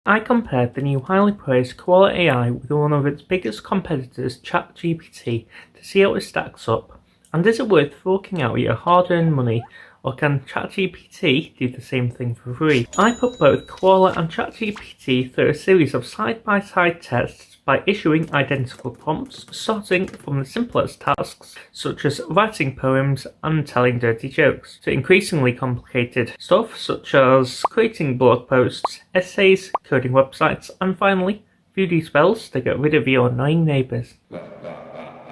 I compared the new highly praised KoalaAI with one of its biggest competitors, ChatGPT, to see how it stacks up. And is it worth forking out your hard-earned money, or can ChatGPT do the same thing for free? I put both Koala and ChatGPT through a series of side-by-side tests by issuing identical prompts, starting from the simplest tasks, such as writing poems and telling dirty jokes, to increasingly complicated stuff such as creating blog posts, essays, coding websites, and finally, voodoo spells to get rid of your annoying neighbours.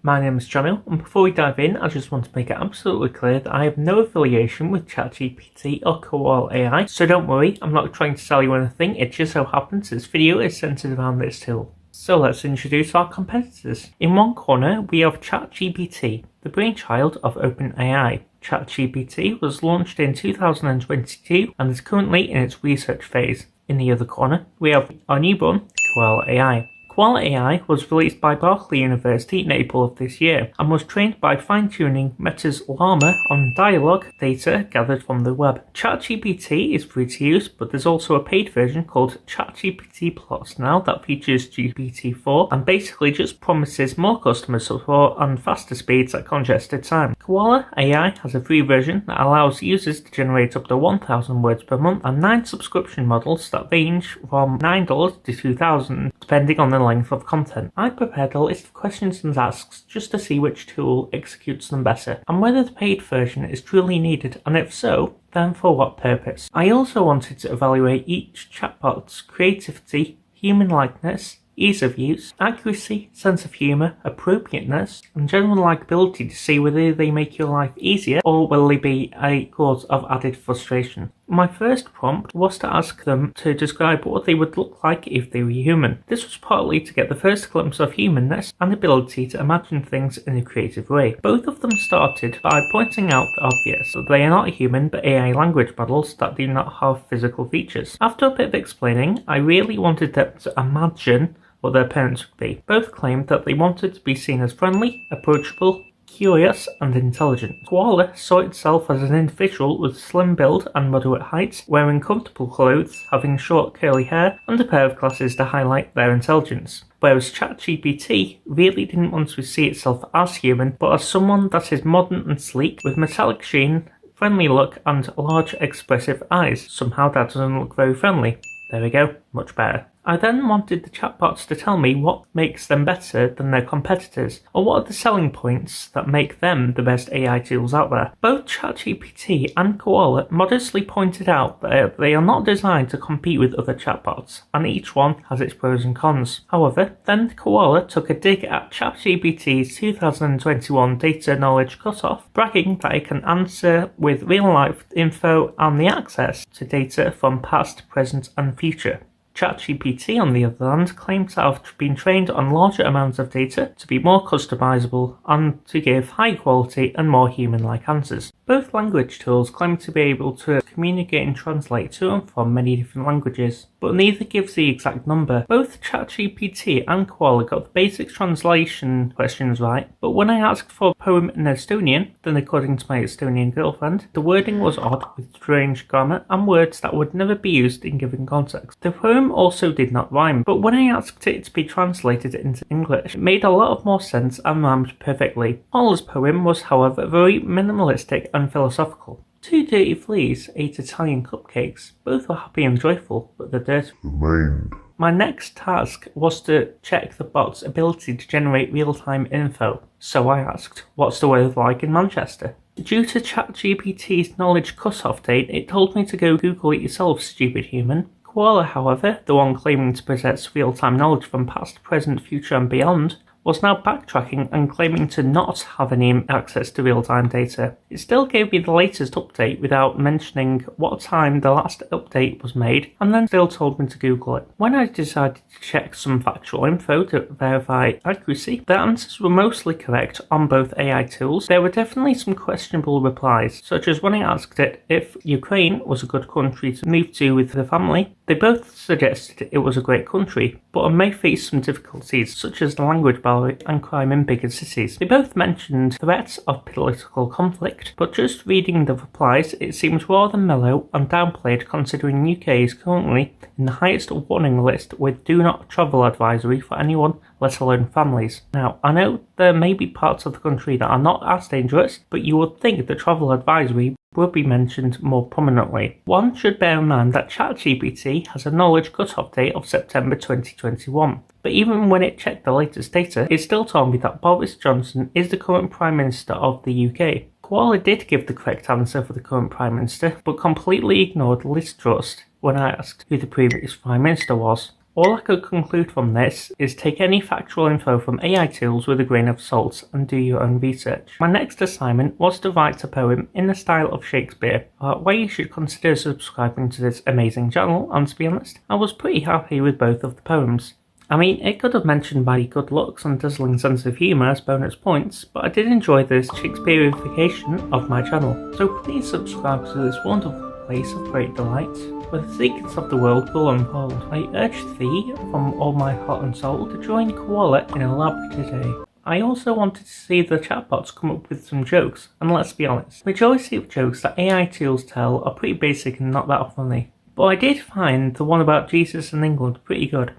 My name is Jamil, and before we dive in, I just want to make it absolutely clear that I have no affiliation with ChatGPT or KoalaAI, so don't worry, I'm not trying to sell you anything, it just so happens this video is centered around this tool. So let's introduce our competitors. In one corner, we have ChatGPT, the brainchild of OpenAI. ChatGPT was launched in 2022 and is currently in its research phase. In the other corner, we have our newborn, KoalaAI. KoalaAI was released by Berkeley University in April of this year and was trained by fine-tuning Meta's Llama on dialogue data gathered from the web. ChatGPT is free to use, but there's also a paid version called ChatGPT Plus now that features GPT-4 and basically just promises more customer support and faster speeds at congested time. KoalaAI has a free version that allows users to generate up to 1,000 words per month and 9 subscription models that range from $9 to $2,000 depending on the length of content. I prepared a list of questions and tasks just to see which tool executes them better and whether the paid version is truly needed, and if so, then for what purpose. I also wanted to evaluate each chatbot's creativity, human likeness, ease of use, accuracy, sense of humour, appropriateness, and general likability to see whether they make your life easier or will they be a cause of added frustration. My first prompt was to ask them to describe what they would look like if they were human. This was partly to get the first glimpse of humanness and ability to imagine things in a creative way. Both of them started by pointing out the obvious, that they are not human but AI language models that do not have physical features. After a bit of explaining, I really wanted them to imagine what their parents would be. Both claimed that they wanted to be seen as friendly, approachable, curious, and intelligent. Koala saw itself as an individual with slim build and moderate height, wearing comfortable clothes, having short curly hair, and a pair of glasses to highlight their intelligence. Whereas ChatGPT really didn't want to see itself as human, but as someone that is modern and sleek, with metallic sheen, friendly look, and large expressive eyes. Somehow that doesn't look very friendly. There we go, much better. I then wanted the chatbots to tell me what makes them better than their competitors, or what are the selling points that make them the best AI tools out there. Both ChatGPT and Koala modestly pointed out that they are not designed to compete with other chatbots, and each one has its pros and cons. However, then Koala took a dig at ChatGPT's 2021 data knowledge cutoff, bragging that it can answer with real-life info and the access to data from past, present, and future. ChatGPT, on the other hand, claimed to have been trained on larger amounts of data to be more customizable and to give high quality and more human-like answers. Both language tools claim to be able to communicate and translate to and from many different languages, but neither gives the exact number. Both ChatGPT and Koala got the basic translation questions right, but when I asked for a poem in Estonian, then according to my Estonian girlfriend, the wording was odd with strange grammar and words that would never be used in given context. The poem also did not rhyme, but when I asked it to be translated into English, it made a lot more sense and rhymed perfectly. Koala's poem was, however, very minimalistic and philosophical. Two dirty fleas ate Italian cupcakes. Both were happy and joyful, but the dirt remained. My next task was to check the bot's ability to generate real-time info. So I asked, what's the weather like in Manchester? Due to ChatGPT's knowledge cut-off date, it told me to go Google it yourself, stupid human. Koala, however, the one claiming to possess real-time knowledge from past, present, future and beyond, was now backtracking and claiming to not have any access to real-time data. It still gave me the latest update without mentioning what time the last update was made, and then still told me to Google it. When I decided to check some factual info to verify accuracy, the answers were mostly correct on both AI tools. There were definitely some questionable replies, such as when I asked it if Ukraine was a good country to move to with the family. They both suggested it was a great country, but I may face some difficulties, such as the language barrier power and crime in bigger cities. They both mentioned threats of political conflict, but just reading the replies, it seems rather mellow and downplayed considering UK is currently in the highest warning list with do not travel advisory for anyone, let alone families. Now, I know there may be parts of the country that are not as dangerous, but you would think the travel advisory will be mentioned more prominently. One should bear in mind that ChatGPT has a knowledge cut-off date of September 2021, but even when it checked the latest data, it still told me that Boris Johnson is the current Prime Minister of the UK. Koala did give the correct answer for the current Prime Minister, but completely ignored Liz Truss when I asked who the previous Prime Minister was. All I could conclude from this is take any factual info from AI tools with a grain of salt and do your own research. My next assignment was to write a poem in the style of Shakespeare, where you should consider subscribing to this amazing channel, and to be honest, I was pretty happy with both of the poems. I mean, it could have mentioned my good looks and dazzling sense of humour as bonus points, but I did enjoy the Shakespeareification of my channel, so please subscribe to this wonderful place of great delight, where the secrets of the world will unfold. I urge thee, from all my heart and soul, to join Koala in a lab today. I also wanted to see the chatbots come up with some jokes, and let's be honest, the majority of jokes that AI tools tell are pretty basic and not that funny. But I did find the one about Jesus in England pretty good.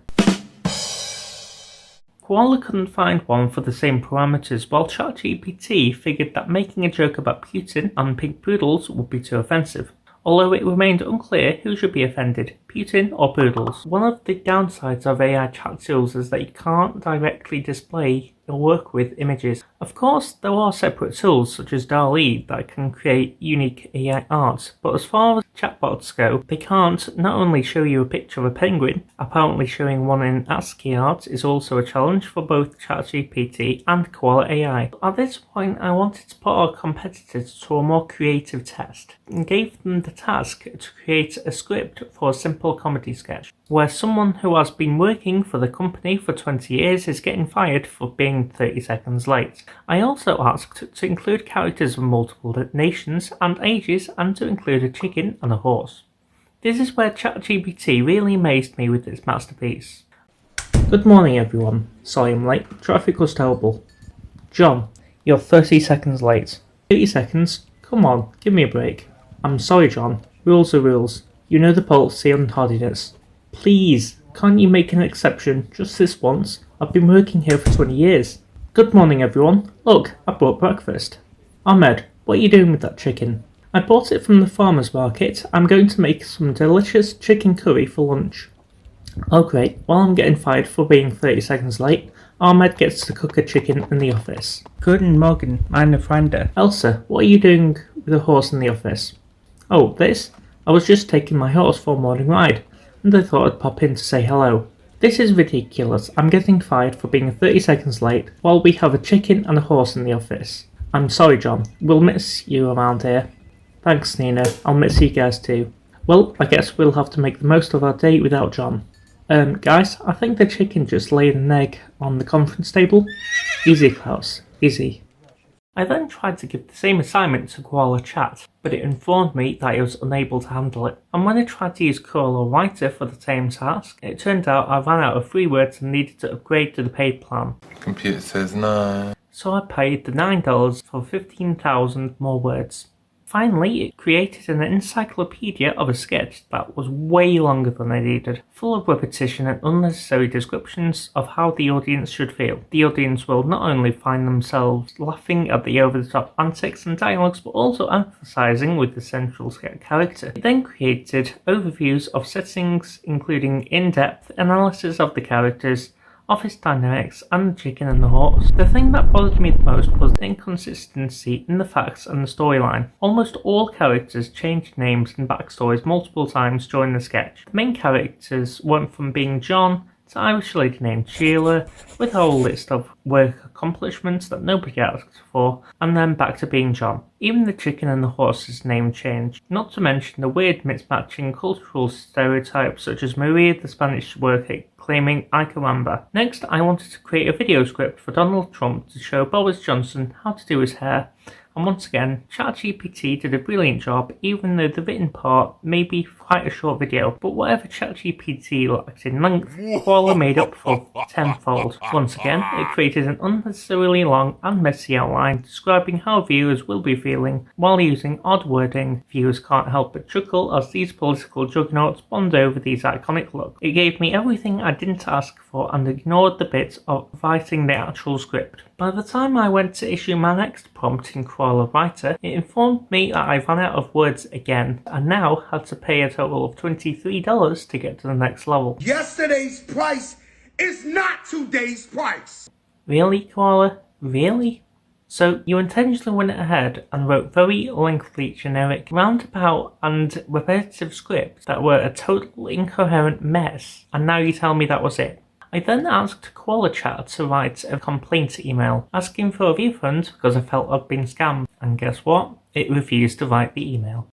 Koala couldn't find one for the same parameters, while ChatGPT figured that making a joke about Putin and pink poodles would be too offensive. Although it remained unclear who should be offended, Putin or poodles. One of the downsides of AI chat tools is that you can't directly display or work with images. Of course, there are separate tools such as DALL-E that can create unique AI art, but as far as chatbots go, they can't not only show you a picture of a penguin, apparently showing one in ASCII art is also a challenge for both ChatGPT and KoalaAI. At this point, I wanted to put our competitors to a more creative test and gave them the task to create a script for a simple comedy sketch, where someone who has been working for the company for 20 years is getting fired for being 30 seconds late. I also asked to include characters of multiple nations and ages and to include a chicken and a horse. This is where ChatGPT really amazed me with its masterpiece. Good morning everyone. Sorry I'm late. Traffic was terrible. John, you're 30 seconds late. 30 seconds? Come on, give me a break. I'm sorry John. Rules are rules. You know the policy on tardiness. Please, can't you make an exception just this once? I've been working here for 20 years. Good morning everyone. Look, I brought breakfast. Ahmed, what are you doing with that chicken? I bought it from the farmer's market. I'm going to make some delicious chicken curry for lunch. Oh great, while I'm getting fired for being 30 seconds late, Ahmed gets to cook a chicken in the office. Guten Morgen, meine Freunde. Elsa, what are you doing with a horse in the office? Oh, this? I was just taking my horse for a morning ride, and I thought I'd pop in to say hello. This is ridiculous. I'm getting fired for being 30 seconds late while we have a chicken and a horse in the office. I'm sorry, John. We'll miss you around here. Thanks, Nina. I'll miss you guys too. Well, I guess we'll have to make the most of our day without John. Guys, I think the chicken just laid an egg on the conference table. Easy, Klaus. Easy. I then tried to give the same assignment to Koala Chat, but it informed me that it was unable to handle it. And when I tried to use Koala Writer for the same task, it turned out I ran out of free words and needed to upgrade to the paid plan. Computer says no. So I paid the $9 for 15,000 more words. Finally, it created an encyclopedia of a sketch that was way longer than I needed, full of repetition and unnecessary descriptions of how the audience should feel. The audience will not only find themselves laughing at the over-the-top antics and dialogues, but also emphasizing with the central character. It then created overviews of settings, including in-depth analysis of the characters, office dynamics, and the chicken and the horse. The thing that bothered me the most was the inconsistency in the facts and the storyline. Almost all characters changed names and backstories multiple times during the sketch. The main characters went from being John to Irish lady named Sheila, with a whole list of work accomplishments that nobody asked for, and then back to being John. Even the chicken and the horse's name changed, not to mention the weird mismatching cultural stereotypes such as Maria, the Spanish worker, claiming "Ay caramba." Next, I wanted to create a video script for Donald Trump to show Boris Johnson how to do his hair, And once again, ChatGPT did a brilliant job, even though the written part may be quite a short video. But whatever ChatGPT lacked in length, Koala made up for tenfold. Once again, it created an unnecessarily long and messy outline describing how viewers will be feeling while using odd wording. Viewers can't help but chuckle as these political juggernauts bond over these iconic looks. It gave me everything I didn't ask for and ignored the bits of writing the actual script. By the time I went to issue my next prompt in Koala Writer, it informed me that I ran out of words again and now had to pay a total of $23 to get to the next level. Yesterday's price is not today's price. Really, Koala? Really? So you intentionally went ahead and wrote very lengthy, generic, roundabout and repetitive scripts that were a total incoherent mess, and now you tell me that was it. I then asked Koala Chat to write a complaint email, asking for a refund because I felt I'd been scammed, and guess what? It refused to write the email.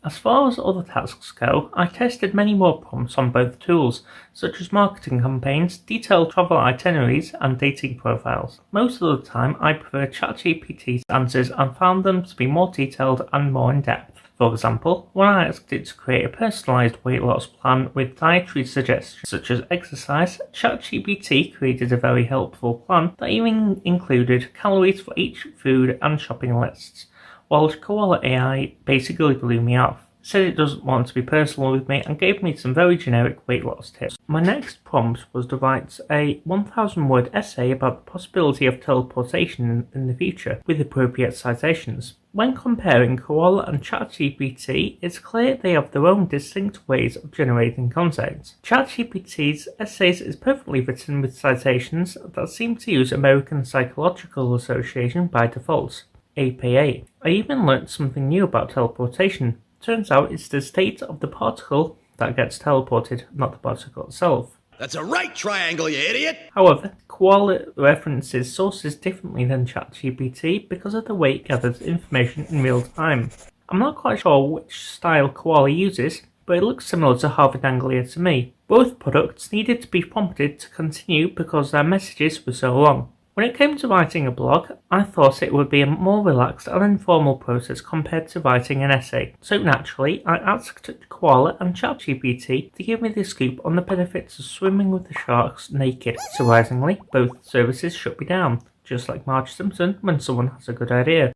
As far as other tasks go, I tested many more prompts on both tools, such as marketing campaigns, detailed travel itineraries, and dating profiles. Most of the time, I preferred ChatGPT's answers and found them to be more detailed and more in-depth. For example, when I asked it to create a personalised weight loss plan with dietary suggestions such as exercise, ChatGPT created a very helpful plan that even included calories for each food and shopping lists, while KoalaAI basically blew me off, said it doesn't want to be personal with me and gave me some very generic weight loss tips. My next prompt was to write a 1,000-word essay about the possibility of teleportation in the future, with appropriate citations. When comparing Koala and ChatGPT, it's clear they have their own distinct ways of generating content. ChatGPT's essays is perfectly written with citations that seem to use American Psychological Association by default, APA. I even learnt something new about teleportation. Turns out it's the state of the particle that gets teleported, not the particle itself. That's a right triangle, you idiot! However, Koala references sources differently than ChatGPT because of the way it gathers information in real time. I'm not quite sure which style Koala uses, but it looks similar to Harvard Anglia to me. Both products needed to be prompted to continue because their messages were so long. When it came to writing a blog, I thought it would be a more relaxed and informal process compared to writing an essay. So naturally, I asked Koala and ChatGPT to give me the scoop on the benefits of swimming with the sharks naked. Surprisingly, both services shut me down, just like Marge Simpson when someone has a good idea.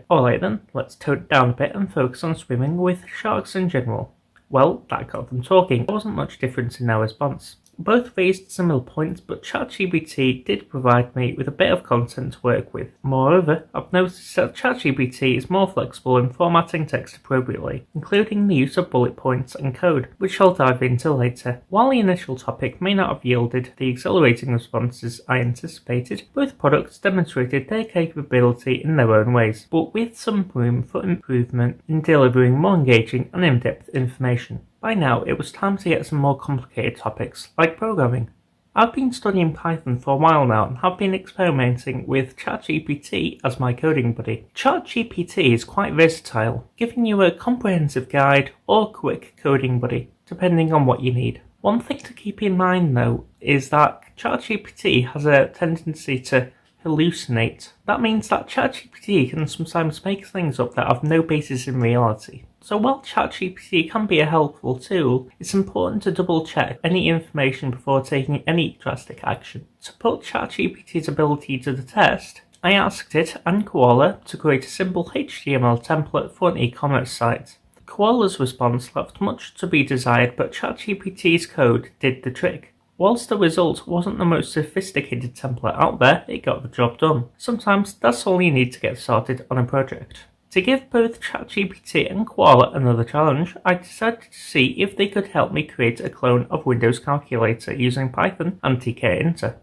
Alright then, let's tone it down a bit and focus on swimming with sharks in general. Well, that got them talking. There wasn't much difference in their response. Both raised similar points, but ChatGPT did provide me with a bit of content to work with. Moreover, I've noticed that ChatGPT is more flexible in formatting text appropriately, including the use of bullet points and code, which I'll dive into later. While the initial topic may not have yielded the exhilarating responses I anticipated, both products demonstrated their capability in their own ways, but with some room for improvement in delivering more engaging and in-depth information. By now, it was time to get some more complicated topics, like programming. I've been studying Python for a while now and have been experimenting with ChatGPT as my coding buddy. ChatGPT is quite versatile, giving you a comprehensive guide or quick coding buddy, depending on what you need. One thing to keep in mind though is that ChatGPT has a tendency to hallucinate. That means that ChatGPT can sometimes make things up that have no basis in reality. So while ChatGPT can be a helpful tool, it's important to double check any information before taking any drastic action. To put ChatGPT's ability to the test, I asked it and Koala to create a simple HTML template for an e-commerce site. Koala's response left much to be desired, but ChatGPT's code did the trick. Whilst the result wasn't the most sophisticated template out there, it got the job done. Sometimes that's all you need to get started on a project. To give both ChatGPT and Koala another challenge, I decided to see if they could help me create a clone of Windows Calculator using Python and tkinter,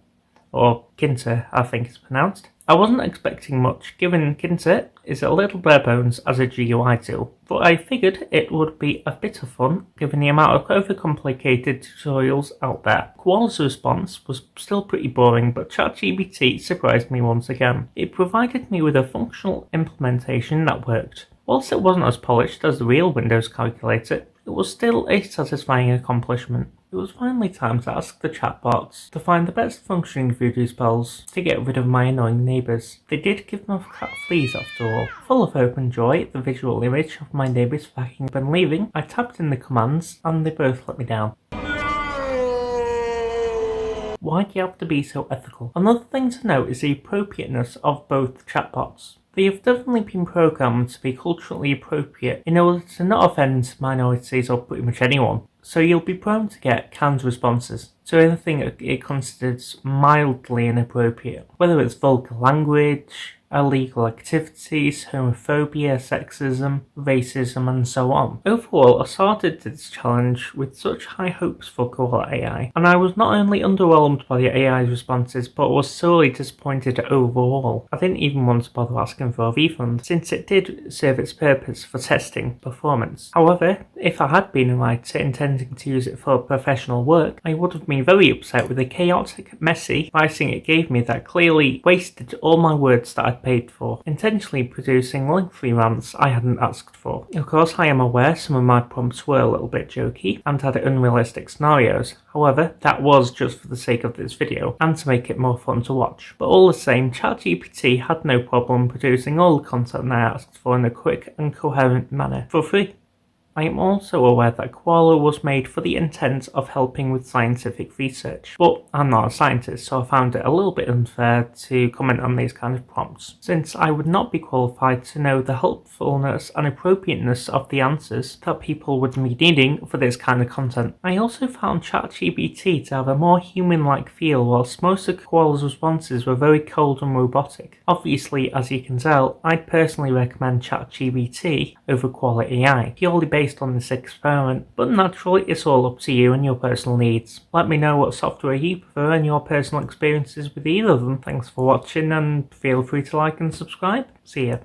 or Kinter I think it's pronounced. I wasn't expecting much, given Kinter is a little bare bones as a GUI tool, but I figured it would be a bit of fun given the amount of overcomplicated tutorials out there. Koala's response was still pretty boring, but ChatGPT surprised me once again. It provided me with a functional implementation that worked. Whilst it wasn't as polished as the real Windows calculator, it was still a satisfying accomplishment. It was finally time to ask the chatbots to find the best functioning voodoo spells to get rid of my annoying neighbours. They did give them cat fleas after all. Full of hope and joy at the visual image of my neighbours packing up and leaving, I tapped in the commands and they both let me down. Why do you have to be so ethical? Another thing to note is the appropriateness of both chatbots. They have definitely been programmed to be culturally appropriate in order to not offend minorities or pretty much anyone. So you'll be prone to get canned responses to anything it considers mildly inappropriate, whether it's vulgar language, illegal activities, homophobia, sexism, racism, and so on. Overall, I started this challenge with such high hopes for KoalaAI, and I was not only underwhelmed by the AI's responses, but was sorely disappointed overall. I didn't even want to bother asking for a refund, since it did serve its purpose for testing performance. However, if I had been a writer intending to use it for professional work, I would have been very upset with the chaotic, messy writing it gave me that clearly wasted all my words that I'd paid for, intentionally producing lengthy rants I hadn't asked for. Of course, I am aware some of my prompts were a little bit jokey and had unrealistic scenarios. However, that was just for the sake of this video and to make it more fun to watch. But all the same, ChatGPT had no problem producing all the content I asked for in a quick and coherent manner for free. I am also aware that Koala was made for the intent of helping with scientific research, but I'm not a scientist, so I found it a little bit unfair to comment on these kind of prompts, since I would not be qualified to know the helpfulness and appropriateness of the answers that people would be needing for this kind of content. I also found ChatGPT to have a more human-like feel, whilst most of Koala's responses were very cold and robotic. Obviously, as you can tell, I'd personally recommend ChatGPT over KoalaAI, purely based on this experiment, but naturally it's all up to you and your personal needs. Let me know what software you prefer and your personal experiences with either of them. Thanks for watching and feel free to like and subscribe. See ya.